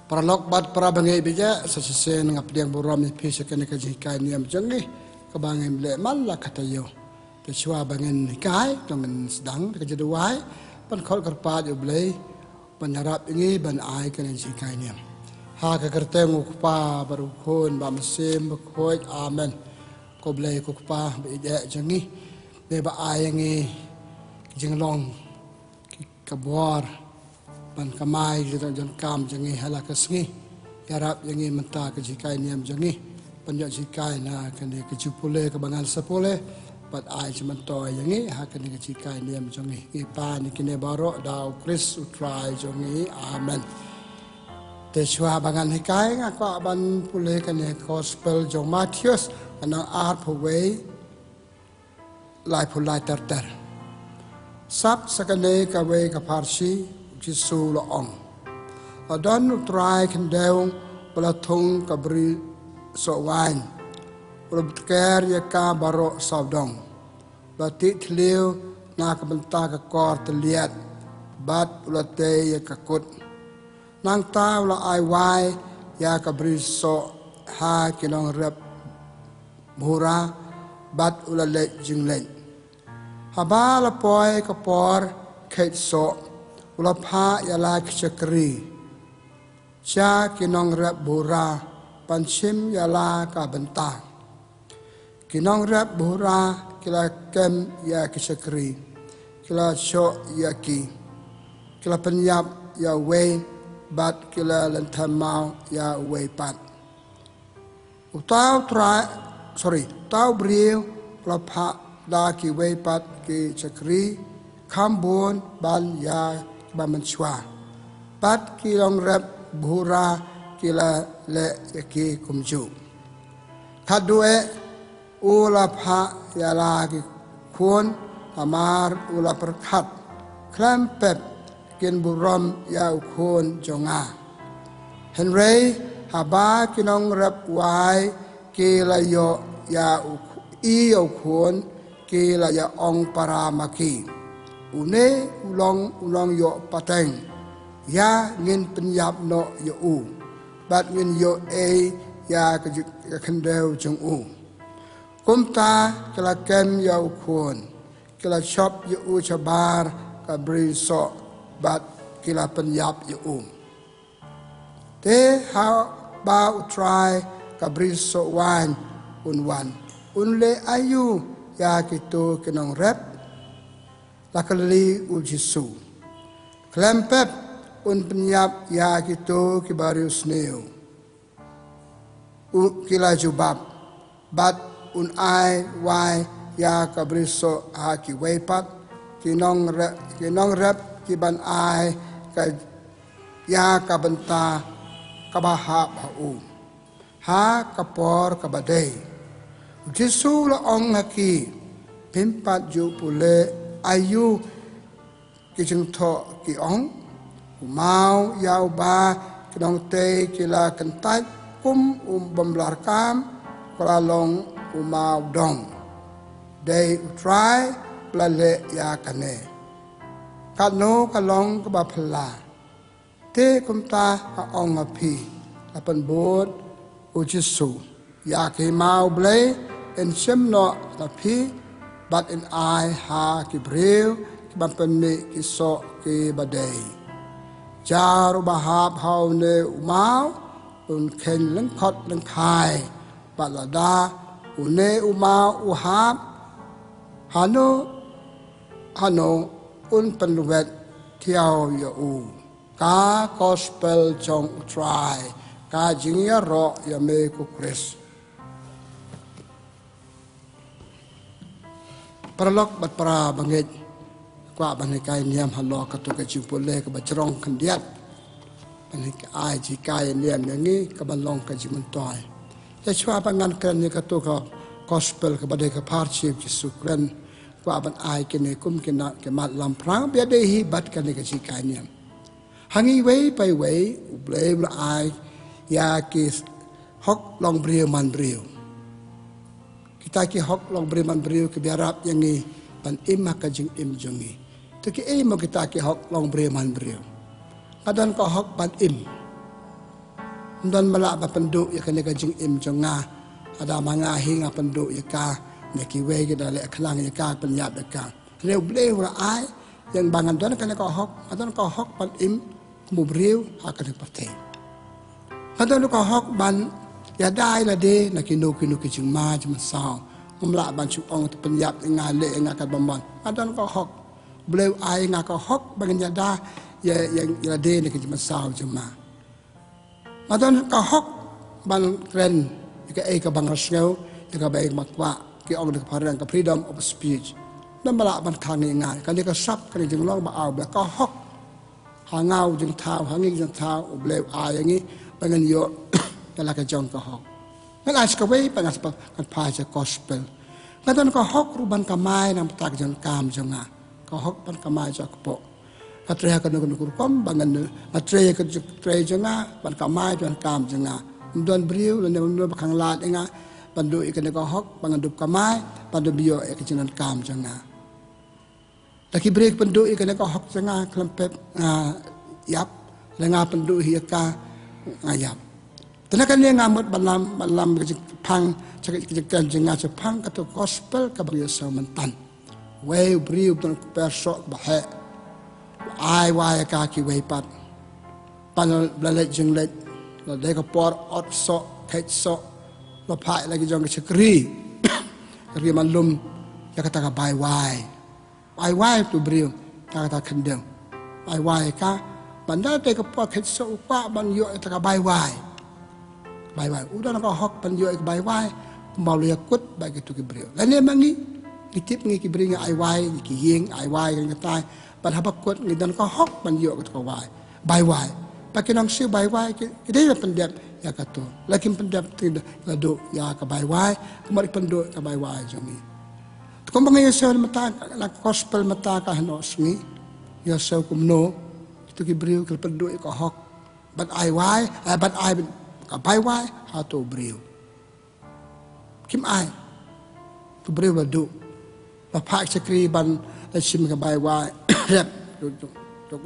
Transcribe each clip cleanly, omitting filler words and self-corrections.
Paralok bat para bangai bija sasisen ngapliang borom ni pisakan ka jikai niam jangi ka bangai le malla katayo te chwa bangen kai tongen sedang ka jaduai pan khol karpa yo blei panharap ingi ban ai kan jikai niam ha ka kerteng ukpa baru khon ba mesim khoi amen ko blei ko pa be ide jangi be ba ai ngi jinglong ka bor ban kamai jita jan kam jangi halak sengi yarap jangi menta ke jikai niam jangi panjat jikai na kene ke jupule ke bangal sapole pat ai cementoy jangi ha kene ke jikai niam jangi ipa ni kene barok dau kris utrai jangi amen te chwa bangal hikai ngako ban pule kene gospel jong Matius ana art paway lai pulai terter sap sakane ka we ka parsi Jisu lo ong. Adan utrai kendau pelatung kabri sowain. Ulabker ya ka barok saudong. Batik teliu na kabenta ka kor terlihat. Bat ulate ya kakut. Nang ta ula ai wai ya kabri so ha kinong rep mura bat ulale jingleng. Haba lapoi kapor kait so. Ulapha yala kchakri cha kinong rap bura panchim yala ka benta kinong rap bura kila kem ya kchakri kila cho yaki kila penyap ya we bat kila lentamau ya we pat tau brio ulapha da ki we pat ki chakri kambon ban ya Bamanchwa pat kilong rap bura kila le yaki kumju kadue ulapha yala ki kun amar ula perkhat klampep kin burom ya kun jonga henry haba kinong rap wai kila yo ya i yo kun kila ya ong paramaki une ulong yo pateng ya ngin penyap no yo u bat ngin yo e ya kendeu jeng u kumta kala kem ya ukun kala chop yo u chabar ka briso bat kila penyap yo u te how ba try ka briso wan unwan unle ayu ya kitu kinong rep lakali u Jisu. Klempep un penyap ya gitu kibarius neo. U kila jubab. Bat un ai wai ya kabriso ha ki weipat. Kinong rep kiban ai ka ya kabenta kabahap ha u. Ha kapor kabadei. Jisu la ong haki. Pimpat ju pule ayu kijeng tho ki ong mau yau ba kedong te kila kentai kum bamlar kam kralong umau dong dei utrai blale ya kane kano kalong ka bapla te kumta ong api apan bod u Jisu ya ki mau blai en semno api but in I ha ki breu ki bampeni ki so ki badai jaru bahap hau ne umau un ken leng khot leng khai balada une umau uhap hano un penluet tiao ya u ka gospel chong try ka jingya ro ya me ku Chris Paralok bat para bangit kwa banikai niam halo katu ke jimpole ke bacrong kandiat banik ai jikai niam yangi ke balong ke jimentoy ya chwa pangan kan ni katu ka gospel ke badai ke parchip Jisu kren kwa ban ai ke ne kum ke na ke mat lam prang bia de hi bat kan ke jikai niam hangi wei pai wei blame ai ya ki hok long brio man brio kita ki hok long beriman beriu ke biarap yang ni pan im maka jing im jongi tu ki mo kita ki hok long beriman beriu adan ko hok pan im dan malak ba penduk ya kene ka jing im jonga ada mangahi nga penduk ya ka ne ki we ki da le khlang ya ka penyap ya ka leu bleu ra ai yang bangan don kene ka hok adon ka hok pan im mu breu ha ka pate adon ka hok ban ya dai la de na ki no ki jing ma jim sao la ban chu ong te penyap nga le nga ka bambon adon ka hok bleu ai nga ka hok bangan ya da ya de na ki jim sao jim ma adon ka hok ban kren ka ka bang rasngau ka ba makwa ki ong ka parang ka freedom of speech dan mala ban khang ni ngai ka ni ka sap ka ni jing long ba aw ba ka hok ha ngau jing thao ha ngi jing thao bleu ai yang ni bangan yo ka la ka jong ka hok ngan as ka we bangan pa kan pa ja gospel ngan ka hok ru ban ka mai nam tak jang kam jonga ka hok ban ka mai ja ko po atreya ka no ko kom bangan atreya ka treya jonga ban ka mai jan kam jonga don briu ne no khang lat nga bandu ikan ka hok bangan dup ka mai bandu bio e ka jinan kam jonga laki break pendu ikan ka hok jonga klempet yap lenga pendu hi ka ngayap tenakan ni ngamut balam pang cakap jenga sepang kata gospel ka bagi mentan we briu don persok bahe ai wai ka ki we pat pan blalet jenglet la de ka por ot so kait so la phai lagi jong ka chakri kri malum ya kata ka bai wai tu briu ta kata kendem bai wai ka banda de ka por kait so pa ban yo ta ka bai wai udah nak hok pan yo ek bai wai mau le kut bai ke tu ki briu la ne mangi kitip ngi ki bringa ai wai ki yeng ai wai kan tai pan habakut ngi dan ka hok pan yo ka bai wai pakai nang siu bai wai ki dia pendap ya kato lakin pendap tidak lado ya ka bai wai kemari pendo ka bai wai jomi kung bangai so mata la gospel mata ka no sngi ya so kumno itu ki briu ki pendo ka hok bat ai wai bat ai ka bai wai ha to briu kim ai tu briu lado la phak chakri ban la sim ka bai wai rep tu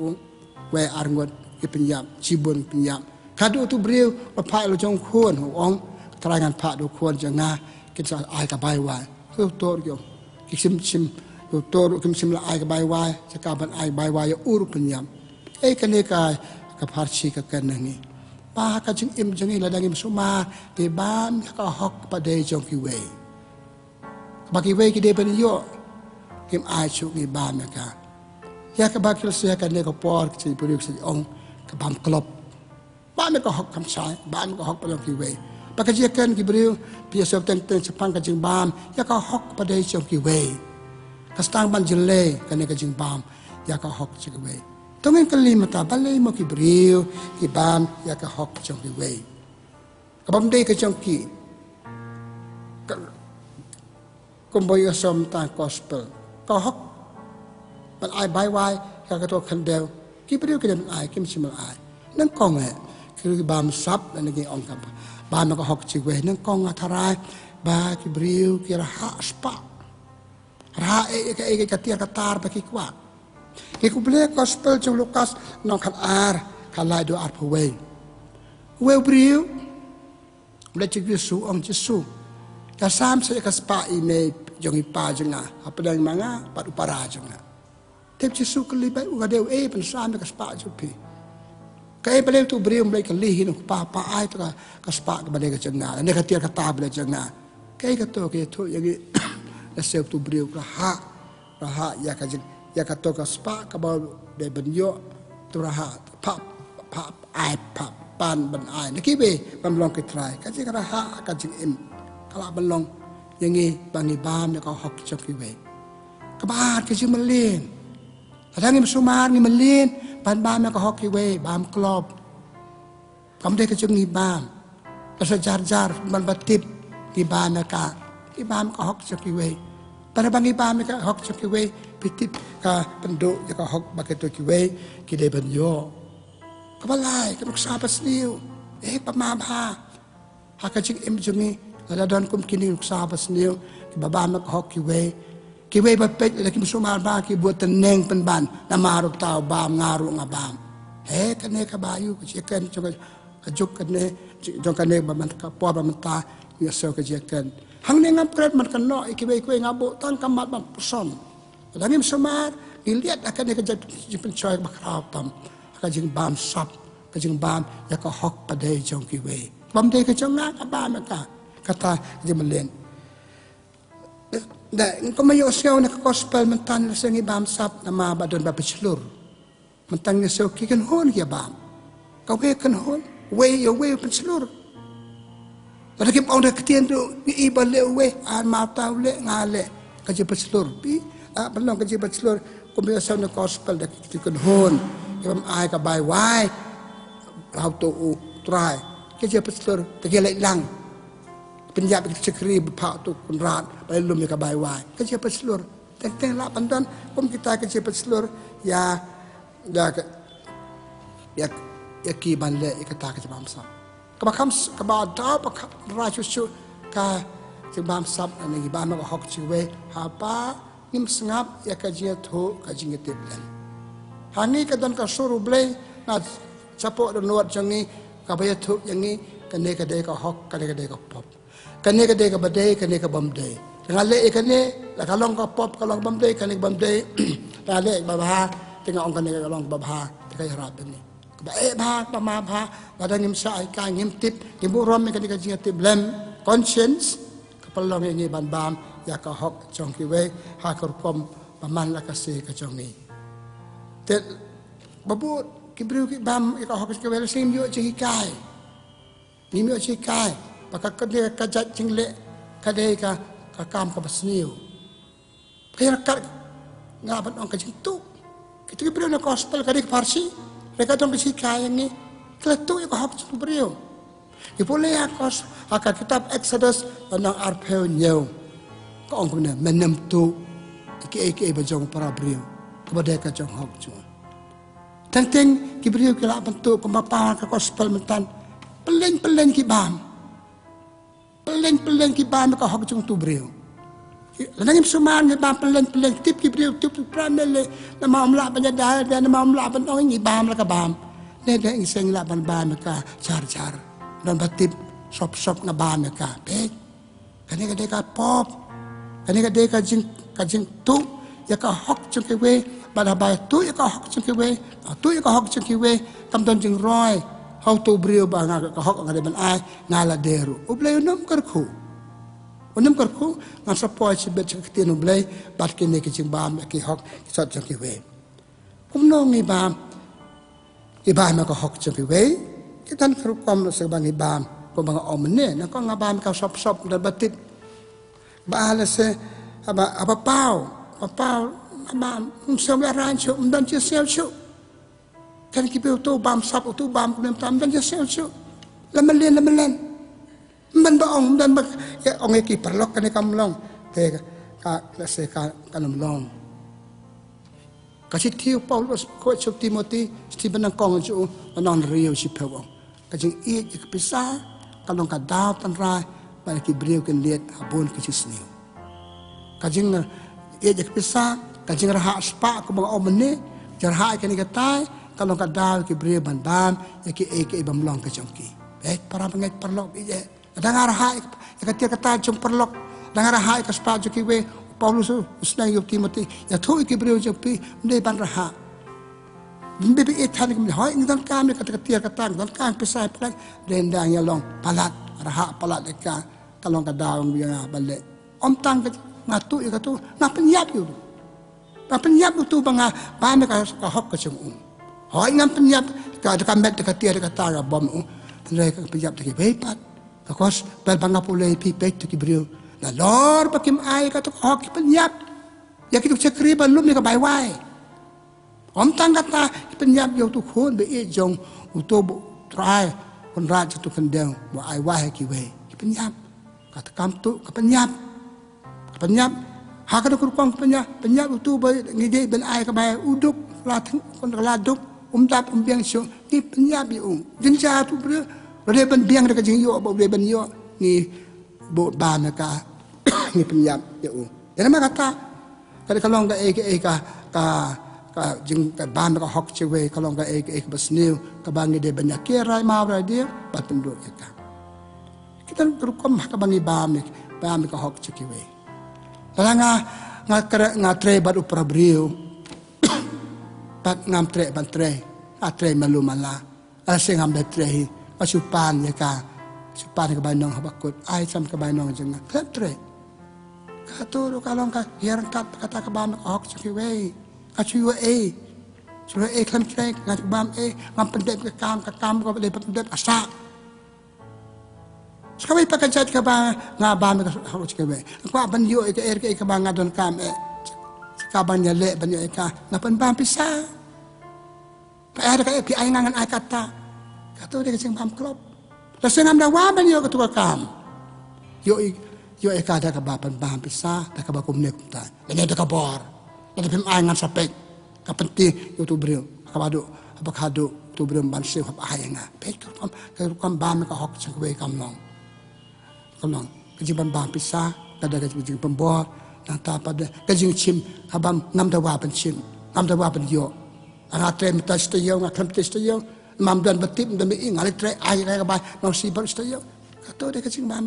we arngot ki penyap cibun penyap kadu tu briu la phak lo jong khon ong terangan pak do khon janga kita ai ka bai wai tu tor yo ki sim tu tor kim sim la ai ka bai wai cakap ban ai bai wai ur penyap kene ka parchi ka kanangi pa ka jing im jangi la dangi suma te ban ka hok pa de jong ki we bagi we ki de ben yo kim ai chu ni ban ka ya ka bakil sia ka ne ka por ki produk si ong ka bam klop ba me ka hok kam sai ba me ka hok pa jong ki we pa ka je kan ki briu pia so teng sepang ka jing bam ya ka hok pa de jong ki we ka stang ban jile ka ne ka jing bam ya ka hok chi ki we tongeng kalimata balay mo ki briu ki bam ya ka hok jong ki we ka bam de ka jong ki kumboy som ta gospel ka hok ban ai bai wai ka ka to khan del ki briu ki dem ai kim simal ai nang kong e ki bam sap na ngi ong ka ba ma ka hok chi we nang kong atharai ba ki briu ki ra ha spa ra ka tia ka tar ba ki kwa ki kuble gospel jong Lukas nong khan ar khalai do ar pwe we briu le chi Yesu ong Yesu ka sam se ka spa ine jong ipa jonga apadang manga pat upara jonga tep Yesu kali bai u gadeu pen sam ka spa jupi kai bale tu briu mle ka li hin pa ai to ka spa ka bale ka jonga ne ka tia ka ta bale jonga kai ka to ke to yagi la se tu briu ka ha ya ka ya ka to ka spa ka ba de ben yo tu ha pa ai pa pan ban ai ne ki be ban long ki try ka ji ka ha ka ji im kala ban long yangi bangi bam ne ka hok chok ki we ka ba ka ji malin kadang ni sumar ni malin ban bam ne ka hok ki we bam klop kam de ka ji ni bam ka sa jar ban batip ki bam ne ka ki bam ka hok chok ki we para bangi bam ne ka hok chok ki we pitip ka penduk ya ka hok ba ka to ki we ki de ban yo ka balai ka nuksa pas niu pa ma ba ha ka ji im jungi la don kum kini nuksa pas niu ki baba ma ka hok ki we ba pet la ki sumar ba ki buat teneng pen ban na maruk tau bam ngaru nga bam ka ne ka bayu ka chicken kajuk kene jong kene baman ka po baman ta ya so ka jekan hang ne ngam pret man kan no ikibe ko ngabo tang kamat man person langim semar dilihat akan ne ka jipen choy bakrau tam ka jing bam sap ka jing bam ya ka hok padai jong ki we bam de ka jong na ka bam ka kata jemelen da ko mayo siaw na gospel mentan sa ngi bam sap na ma badon ba pichlur mentang ni siaw ki kan hon ya bam ka we kan hon we yo we pichlur pada kim on da ketien tu ni iba le we an ma tau le ngale ka je pichlur pi belong ka je pichlur ko mayo siaw na gospel da ki kan hon kam ai ka bai wai how to try ka je pichlur ta ge lai lang penjab cekri bepak tu kunrat belum ya kabai wai kerja peselur teng la pandan kum kita kerja peselur ya ki ban le ikata kerja bamsa kabakam kabada pak raju su ka bam sab ni bam ma hok chiwe apa nim sngap ya kerja thu kerja ngetip len hani kadan ka suru ble na capo nuat jangi kabaya thu yang ni kene kade ka hok kade ka pop kane ka de ka badai kane ka bamdai ngale kane la kalong ka pop kalong bamdai kane bamdai la le babha tinga ong kane kalong babha ka harap ni ba e bha pa ma bha wada ngim sa ai ka ngim tip ngim rom kane ka jinga tip lem conscience ka palong ngi ban bam ya ka hok chong ki we ha kor kom paman la ka se ka chong ni te babu ki bru ki bam ka hok ki we sim yo chi kai ni mi chi kai pakak kade kajat jingle kade ka kam ka basniu kaya kar ngaban ong kajing tu kita ki beriu na gospel kade farsi reka dong kisi kaya ni kletu ko hak tu beriu ipole akos akan kitab Exodus nang arpeu nyeu ko ong kuna menem tu iki bajong para beriu kepada ka jong hak tu tenteng ki beriu ki la bentuk pemaparan ka gospel mentan peleng ki bam peleng ki bam ka hok chung tu breu lanangim suman ni bam peleng tip ki breu tip pramele na maamla banya da na maamla ban ong ni bam la ka bam ne da ing seng la ban bam ka char dan batip sop na bam ka be kani ka de ka pop kani ka de ka jing tu ya ka hok chung ki we ba ba tu ya ka hok chung ki we tu ya ka hok chung ki we kam don jing roi how to brio ba nga ka hok nga ban ai ngala deru ublay unum karku nga sa po si bet sakti ublay bat kini ki jing bam ki hok sa jang ki we kum no ngi bam ma ka hok jang ki we kitan kru kom sa bang bam ko mga omne na ko nga bam ka sop na batit ba ala se apa pau bam sa rancho dan chi sel chu kan kipe tu bam sap tu bam kum tam dan je sel chu lamelen man ba ong dan ba ong ki perlok kan kam long te ka se ka kanum long kasi tiu Paulus ko chu Timothy Stephen ang kong chu anon rio si pewo kasi i ki pisa kalong ka daw tan ra ba ki brio ken liet abon ki sniu kasi i ki pisa kasi ra spa ko mga omne jar ha kan ka tai kalau ka daw ki brio ban bam ya ki bam long ka chongki para banget perlok ije dangar ha ka tia kata chung perlok dangar ha ka spa ju ki we Paulus usna yo Timothy ya thu ki brio ju pi ne ban raha bimbe bi ethan ki hoi ngdan kam ni kata tia kata ngdan kam pisai plan dendang ya long palat raha palat ka kalau ka daw biya bale om tang ka ngatu ya ka tu na penyap yu na penyap tu banga ba me ka hok ka chung hoi ngam penyap ka ka met ka tia ka ta ga bom Andai ka penyap ki bepat kos bel banga pule pi pet ki brio na lor pakim ai ka to hok penyap ya ki tu cekri balum ni ka bai wai om tang kata penyap yo tu khon be e jong uto try kon ra tu kan deu bo ai wai ki we ki penyap kata kam tu ka penyap ha ka kur kong penyap tu ba ngide ben ai ka bai uduk la kon la duk dap biang syo ni penyap yo jinja tu brio Rode ban biang dekat jing yo bo ban yo ni bo ba na ka ni penyap yo. Yana ma kata kada kalong da ka จึงกับบ้านก็ฮอกเชเวก็ลองกับเอกบัสนิวกับางเดบัญญาเกียรายมาอะไรเดียวบัดเป็นดูกันkita terukum hak bangi bam ko hok cikiwe la nga tre bad upra brio pat ngam tre ban tre a tre malu mala a se ngam be tre a supan ya ka supan ka banong habakut ai sam ka banong jeng tre ka to ka long ka hiran kat kata ka bam ko hok cikiwe a chuwa chuwa klam tre nga bam ngam pendek ka kam ko le pendek asa Sekali pakai cat kabang ngabam harus kawe. Aku aban yo ke kabang ngadon kam kabang nyale banyo eka ngapan bam pisah. Pa ada ka pi aingan ai kata. Kato de sing bam klop. La sing am dawa banyo ka tu kam. Yo eka ada ka bam pisah da ka bakum nek ta. Ini ada kabor. Ada pim aingan sapek. Ka penting yo tu brio. Ka badu apa kado tu brio ban siu hab ainga. Pek kam bam ka hok sing kawe kam long. Kolong kejing bam pisah kada kejing pembor nang ta pada kejing chim habam ngam dawa pen chim ngam dawa pen yo ana trem ta steyo ngam ta steyo mam dan betip dan mi ngali tre ai ka ba no si bar steyo kato de kejing bam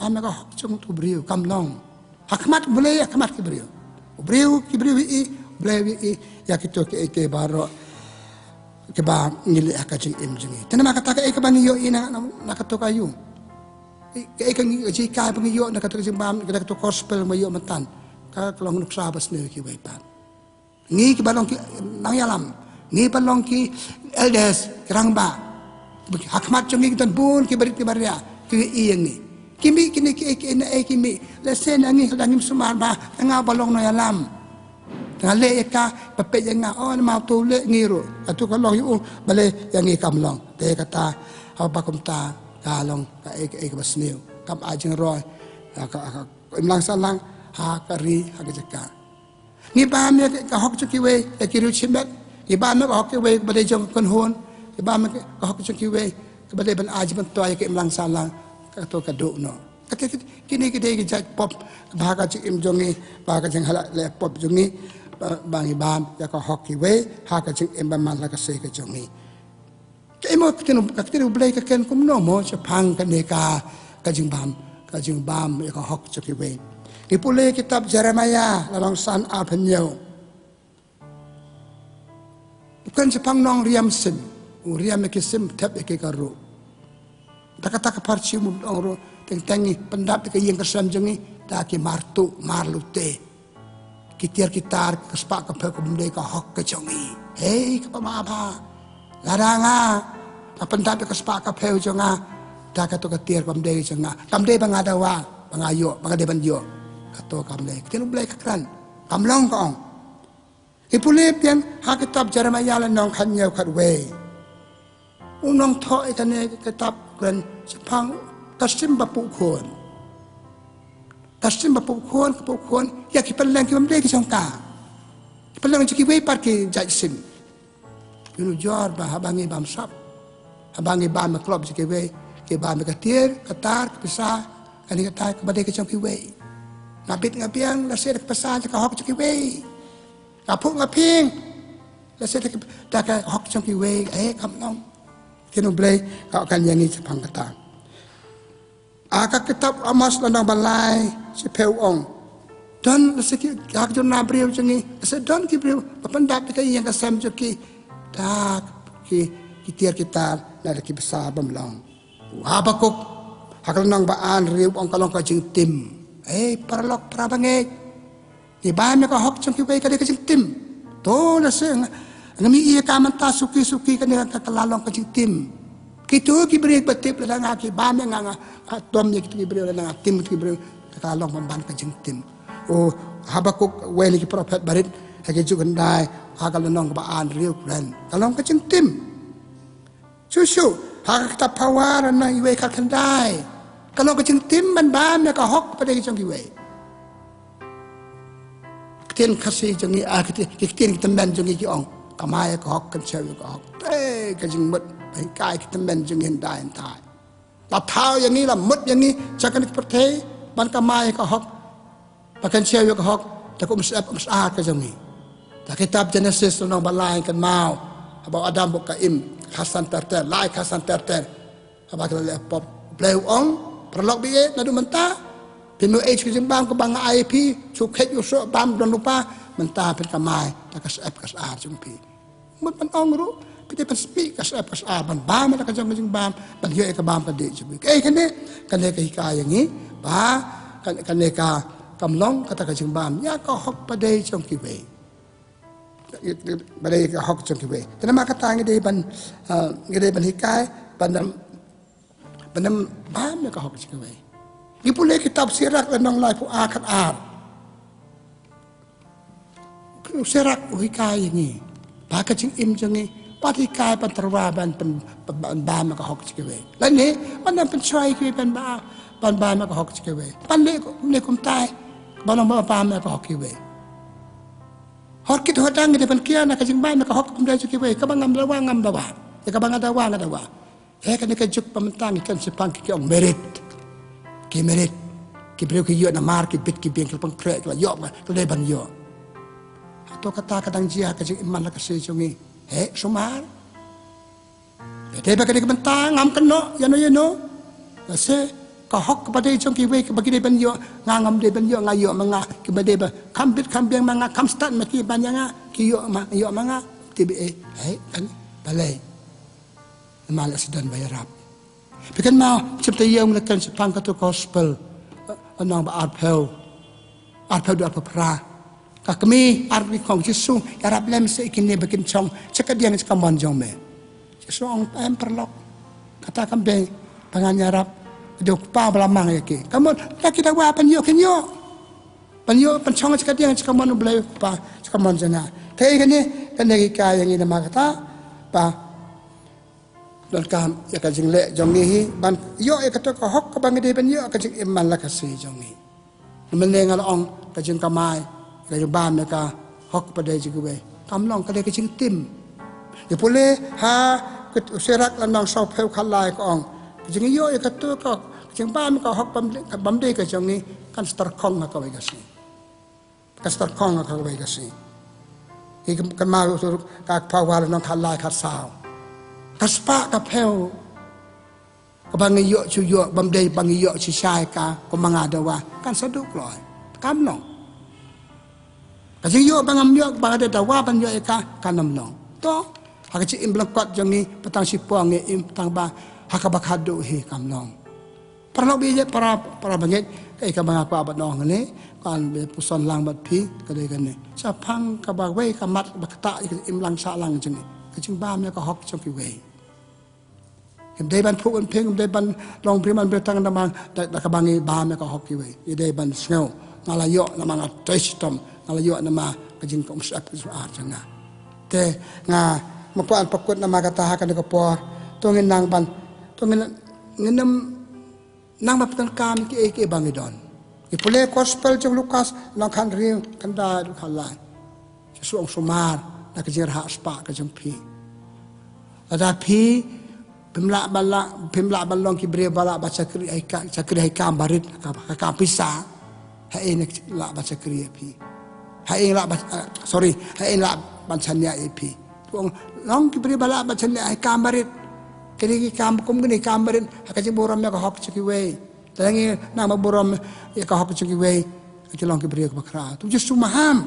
ka hok chung tu brio kam long hakmat boleh hakmat ki brio i brio i ya kito ke baro ke ba ngili akajing imjingi tenama kata ke ba ni yo ina na kato kayu ikan jika pengiyo nak kata jembam kita kata gospel mayo mentan kalau nuk sabas ni ki baipan ngi ki balong ki nang yalam ngi balong ki eldes kerangba hakmat jongi kita bun ki bari baria ki iyang ni kimi kini ki kimi lesen ngi dangim sumar ba nga balong no yalam ngale ka pepe yang oh mau tu le ngiru atu kalau yu bale yang ngi kamlong te kata apa kumta kalong ka ek basniu kam ajeng roy ka imlang salang ha kari ha jeka ni ba me ka hok chukiwe e kiru chimet ni ba me ka hok we bade jong kon hon ni ba me ka hok chukiwe ka bade ban aj ban toy ke imlang salang ka to ka do no ka kini ke de jaj pop ba ka chi im jongi ba ka jeng hala le pop jongi bangi bam ya ka hok we ha ka jeng im ban man la ka se ka jongi Emo kitino blay ka ken kumno mo sa pang kaneka kajing bam ya ka hok chukiwe. Ipule kitab Jeremiah lalong san apenyo. Bukan sa pang nong riam sim, riam kisim tap ikikaru. Takata ka parchi mo ro tengi pendap ka yeng kasam jongi ta ki marlute. Kitir kitar kaspa ka pa kumde ka hok ka jongi. Hey ka pamaba. Laranga kapentap ka spa ka pheu jonga ta ka to ka tier pamde jonga pamde bangadawa bangayo bangade banjo ka to kamle tinu blai ka kran kamlong ka ong ipule pian ha kitab Jeremiah la nong khanyo khat we unong tho ikane kitab kran sepang kasim bapu khon kapu khon ya ki peleng ki pamde ki jongka peleng ki we par ki jaisim Yunu jor bah abangi bam sap, abangi bam klop jikewe, ke bam katir, katar, kepisah, kani katar kebadai kecong kiwe. Ngabit ngapiang, lasir kepesah jika hok jikewe. Ngapuk ngaping, lasir jika hok jong kiwe, kamnong. Kinu blay, kau akan yangi sepang kata. Aka kitab Amos landang balai, si pewong. Dan lasir kak jon nabriu jengi, lasir don kibriu, papandap jika yang kasam joki. Tak kitir kita dari besar bemlang. Habakuk hakal nang baan riu ang kalong ka jing tim. Paralok prabange. Di ba me ka hok jong kiwe ka de ka jing tim. To na sing ngami iya ka man ta suki ka ka kalalong ka jing tim. Kitu ki beri batip la nga ki ba me nga tom ni ki beri la nga tim ki beri ka kalalong pamban ka jing tim. O Habakuk weni ki prophet barit hagi jugandai hakal nong baan riu kren kalong ka jing tim. Susu hakal kita pawar na iwe ka kandai. Kalau kecing tim ban bam ya ka hok pada kecing iwe. Ketin kasih jengi ketin kita men jengi ki ong kamaya ka hok kan sewi ka hok. Kecing mut bai kai kita men jengi ndai entai. La thau yang ni la mut yang ni jakan perte ban kamaya ka hok. Bahkan sewi ka hok tak umsap ka jengi. kitab Genesis nang balai kan mau about Adam buka khasan terter lai khasan terter apa kalau le pop play ong perlok biye nadu mentah pinu age ke jembang ke bang IP cuket yo so bam don lupa mentah pen kamai takas ap kas ar jumpi man ong ru pite pen speak kas ap kas ar ban bam ta kajang bam ban yo ke bam ka de jumpi kene ke hikayat ni ba kene ka kamlong kata kajang bam ya ka hok padai jong ki we badai ka hok jong ki we tena kata ngide ban hikai bandam bam ya ka hok jong ki we ni pule kitab sirak lenong lai pu akat ar sirak hikai ni ba ka jing im jong ni pa hikai pan terwa ban bam ka hok jong ki we lan ni ban pen choi ki ban bam ka hok jong ki we pan le kum tai ban ba bam ka hok ki we hok kit hodang de ban kia na ka jing bam ka hok kum dai jong ki we ka bangam dawa ya ka bangam dawa kan ka juk pamantang kan sepang ki ong merit ki breu ki yo na mar ki bit ki beng ki pang krek la yo ma ko le ban yo to kata kadang jia ka jing iman la ka se jongi sumar de ba ka de pamantang ngam kan no ya no se ka hok ba de jong ki we ka bagi de ban yo ngam de ban yo ngayo manga ki ba de ba kam bit kam beng manga kam stat ma ki ban nga ki yo manga tibe kan balai malah sedang bayarap. Bikin mau cipta yang melakukan sepang kata gospel, anang ba arpel dua pera. Kami arpi kong Yesus yarap lem seikini bikin cong cakap dia ngecakap manjong me. Yesus orang perlok kata kami pangan yarap dia pa belamang ya ke. Kamu tak kita wa panyo pencong cakap dia ngecakap manu belai pa cakap manjana. Tapi kan lagi kaya yang ini nama kata pa dan kam ya ka jing le jong ni ban yo e ka to ka hok ka bang de ban yo ka jing iman la ka si jong ni men le ngal ong ka jing kamai ka jing ban ka hok pa de jing we kam long ka de ka jing tim ye pole ha ka serak la nang sau pheu khalai ka ong ka jing yo e ka to ka jing ban ka hok bam de ka jong ni kan star khong ka we ka si ka star khong ka we ka si ki kan ma ka phawal nang khalai kha sao kaspa ka pheo ka bangi yo chu yo bam dei bangi yo chi sai ka ko manga dawa kan saduk loi kam long ka jing yo bangam yo ba da dawa ban yo ka kanam long to ha ka chi im blakot jong ni patang si puang im tang ba ha ka bakhadu hi kam long parlo bi je para banget kai ka banga pa ba nong ni kan be puson lang bat phi ka dei kan ni sa phang ka ba we ka mat ba ta im lang sa lang jing ka jing ba me ka hok chong ki we day ban phu peng day ban long priman betang namang da kabangi ba me ka hoki we day ban snow ngala yo namang atestom ngala yo nama kajing kom sap ar janga te nga mapuan pakut nama kata hakan ko por to ngin nang ban to nginam nang maptan kam ki bangi don ipule gospel jong Lukas nang kan ring kan da du khalai suong sumar na kajir ha spa ka jong pi ada pi pimla balong ki bre bala baca kri ai kam barit ka pisa hai nek la baca kri pi hai la sorry hai la bancanya pi long ki bre bala bancanya ai kam barit kri ki kam kum ni kam barit ka ji boram ka hok chi we tangi na ma boram ka hok chi we ki long ki bre ka bakra tu just sumaham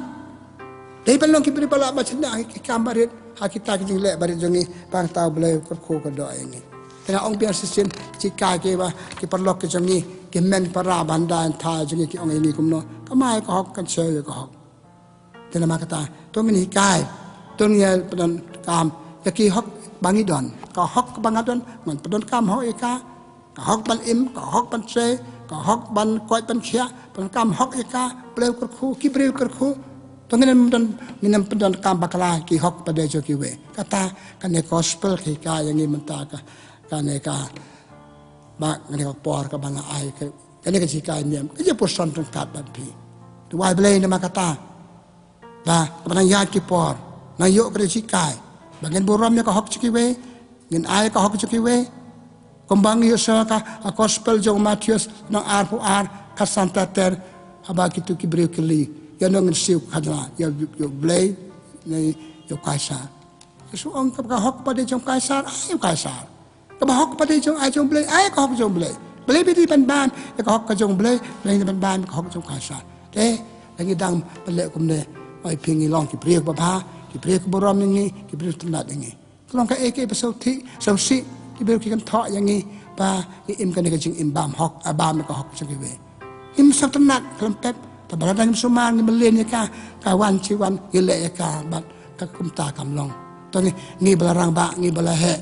dei balong ki bre bala bancanya ai kam barit kita ki le barit jongi pang tau boleh ko do ini tengah ong biar sisin jika ke ba ki perlok ke jongi ki men para banda tha jongi ki ong ini kumno kamai ko hok kan se ko hok tena makata to min hikai to ngia pedon kam ya ki hok bangi don ka hok bangadon man pedon kam ho eka ka hok ban im ka hok ban se ka hok ban koi ban khia pedon kam hok eka bleu kur ki breu kur to nginem pedon kam bakala ki hok pada jo ki we kata kan gospel ki ka yang ni menta ka kan ka ba ngene ko por ka banga ai ke kan ka jika ni ke je poson tong kat ban pi tu wai blei na makata ba ban ya ki por na yo ke jika bagen borom ya ka hok ki we ngin ai ka hok ki we kombang yo sa ka gospel jo Matius na ar ka santa ter aba ki tu ki breu ki li ya no ngin siu khadla ya blei ni yo Kaisar. Sesuang kehok pada jong Kaisar, ai Kaisar. Kehok pada jong ai jong boleh, ai kehok jong boleh. Boleh bidi ban-ban, kehok ke jong boleh, boleh ban-ban kehok jong Kaisar. Lagi dang pelek kumne, ai pingi long ki priek bapa, ki priek borom yang ni, ki priek tenat yang ni. Kalau ke eke besauti, sausi, ki priek ki kan thok yang ni, pa im kan ke jing im bam hok, bam ke hok jong ki we. Im sau tenat kelempep, ta baradang suman ni melen ya ka, kawan ciwan ile ya ka, bat ka kumta kamlong. Tong ni balarang ba, ni balahe,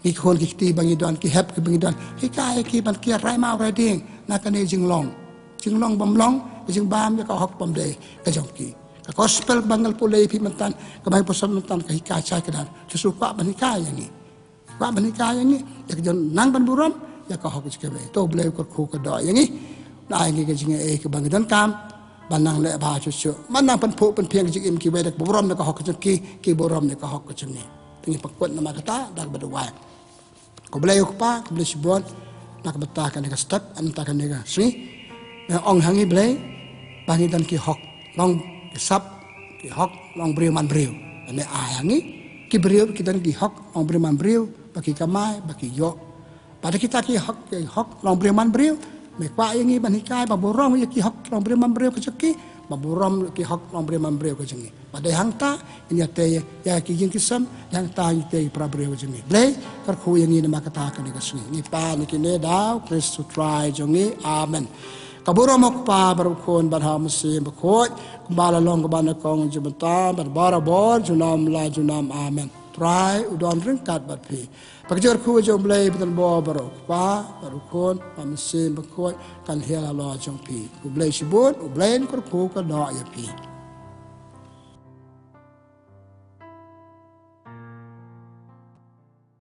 ni khon ki ti bangi don, ki hep ki bangi don, ki kai ki ban ki rai mau rai ding, na kan ni jing long bam long, jing bam ya ka hok bam de, ka jong ki. Ka gospel bangal pulei pi mentan, ka bai posan mentan ka hikai chai ka dan, susu pa ban hikai yang ni. Pa ban hikai yang ni, ya ka jon nang ban buram, ya ka hok ki be. To blei ko khu ka do yang ni. Na ai ki jing e ka bangi don kam, banang le ba chu chu. Manang pan phu pan phiang jing im ki we dak buram ka hok ka ki buram ka hok ka jing ni. Tingi pakut nama kata dak badawai. Ko blei ko pa, ko blei sibon, nak betah kan ka step, anta kan ka sri. Ong hangi blei, bani dan ki hok long sap ki hok long briu man briu ane ayangi ki briu kita ki hok long briu man briu bagi kamai bagi yo pada kita ki hok long briu man briu me kwa yangi ban hikai ba borong ki hok long briu man briu keceki ba borom ki hok long briu man briu kecengi pada hang ta ini ate ya ki jing kisam yang ta ite pra briu kecengi blei kar khu yangi nama kata kan ni kasni ni pa ni ki ne dau Kristu try jongi amen. Kaburo mo pa barukon barha musim bakot kumbala long kabana kong jubata barbara bor junam la junam amen try udon ringkat bat pi pakjor khu jom blai betan bo barok pa barukon musim bakot kan hela lo jong pi ku blai sibut u blain kur khu ka do ya pi